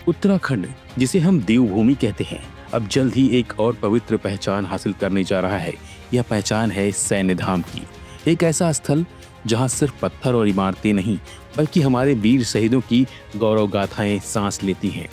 उत्तराखंड, जिसे हम देवभूमि कहते हैं, अब जल्द ही एक और पवित्र पहचान हासिल करने जा रहा है। यह पहचान है सैन्य धाम की। एक ऐसा स्थल जहां सिर्फ पत्थर और इमारतें नहीं, बल्कि हमारे वीर शहीदों की गौरव गाथाएं सांस लेती हैं।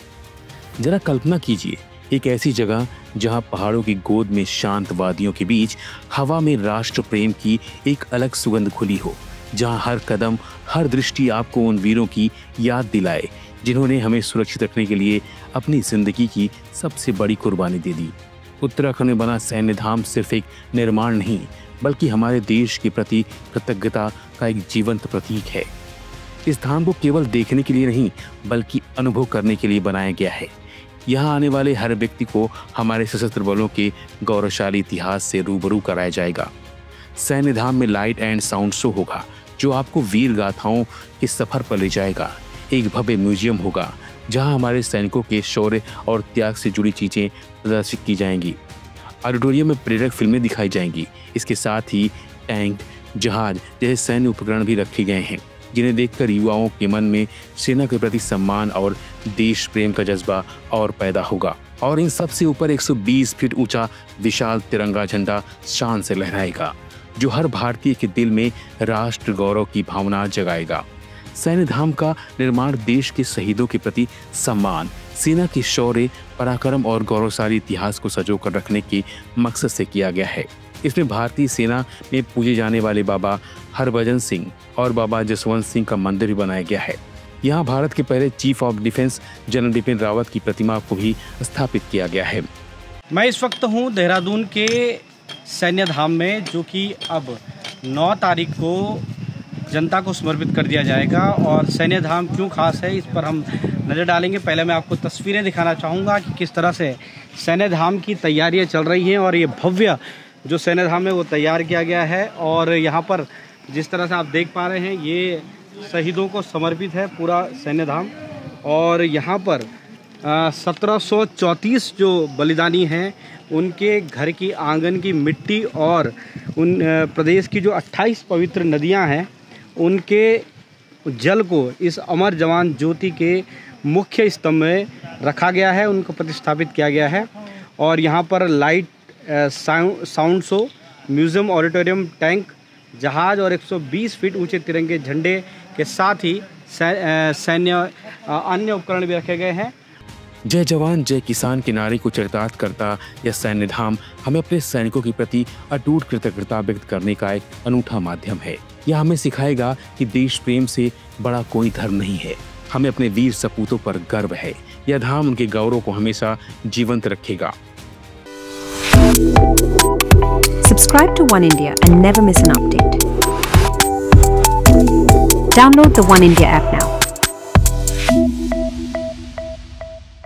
जरा कल्पना कीजिए, एक ऐसी जगह जहां पहाड़ों की गोद में शांत वादियों के बीच हवा में राष्ट्र प्रेम की एक अलग सुगंध खुली हो, जहां हर कदम, हर दृष्टि आपको उन वीरों की याद दिलाए जिन्होंने हमें सुरक्षित रखने के लिए अपनी जिंदगी की सबसे बड़ी कुर्बानी दे दी। उत्तराखंड में बना सैन्य धाम सिर्फ एक निर्माण नहीं, बल्कि हमारे देश के प्रति कृतज्ञता का एक जीवंत प्रतीक है। इस धाम को केवल देखने के लिए नहीं, बल्कि अनुभव करने के लिए बनाया गया है। यहाँ आने वाले हर व्यक्ति को हमारे सशस्त्र बलों के गौरवशाली इतिहास से रूबरू कराया जाएगा। सैन्य धाम में लाइट एंड साउंड शो होगा, जो आपको वीर गाथाओं के सफर पर ले जाएगा। एक भव्य म्यूजियम होगा, जहां हमारे सैनिकों के शौर्य और त्याग से जुड़ी चीजें प्रदर्शित की जाएंगी। ऑडिटोरियम में प्रेरक फिल्में दिखाई जाएंगी। इसके साथ ही टैंक, जहाज जैसे सैन्य उपकरण भी रखे गए हैं, जिन्हें देखकर युवाओं के मन में सेना के प्रति सम्मान और देश प्रेम का जज्बा और पैदा होगा। और इन सबसे ऊपर 120 फीट ऊंचा विशाल तिरंगा झंडा शान से लहराएगा, जो हर भारतीय के दिल में राष्ट्र गौरव की भावना जगाएगा। सैन्य धाम का निर्माण देश के शहीदों के प्रति सम्मान, सेना के शौर्य, पराक्रम और गौरवशाली इतिहास को संजोकर रखने के मकसद से किया गया है। इसमें भारतीय सेना में पूजे जाने वाले बाबा हरभजन सिंह और बाबा जसवंत सिंह का मंदिर भी बनाया गया है। यहाँ भारत के पहले chief of defence general Bipin Rawat की प्रतिमा को भी स्थापित किया गया है। मैं इस वक्त हूँ देहरादून के सैन्य धाम में, जो कि अब 9 तारीख को जनता को समर्पित कर दिया जाएगा। और सैन्य धाम क्यों खास है, इस पर हम नज़र डालेंगे। पहले मैं आपको तस्वीरें दिखाना चाहूँगा कि किस तरह से सैन्य धाम की तैयारियाँ चल रही हैं। और ये भव्य जो सैन्य धाम है वो तैयार किया गया है। और यहाँ पर जिस तरह से आप देख पा रहे हैं, ये शहीदों को समर्पित है पूरा सैन्य धाम। और यहाँ पर 1734 जो बलिदानी हैं, उनके घर की आंगन की मिट्टी और उन प्रदेश की जो 28 पवित्र नदियाँ हैं, उनके जल को इस अमर जवान ज्योति के मुख्य स्तंभ में रखा गया है, उनको प्रतिस्थापित किया गया है। और यहाँ पर light, sound show, museum, auditorium, tank, जहाज और 120 फीट ऊंचे तिरंगे झंडे के साथ ही सैन्य अन्य उपकरण भी रखे गए हैं। जय जवान जय किसान के नारे को चरितार्थ करता यह सैन्य धाम हमें अपने सैनिकों के प्रति अटूट कृतज्ञता व्यक्त करने का एक अनूठा माध्यम है। यह हमें सिखाएगा कि देश प्रेम से बड़ा कोई धर्म नहीं है। हमें अपने वीर सपूतों पर गर्व है। यह धाम उनके गौरव को हमेशा जीवंत रखेगा। Subscribe to One India and never miss an update. Download the One India app now.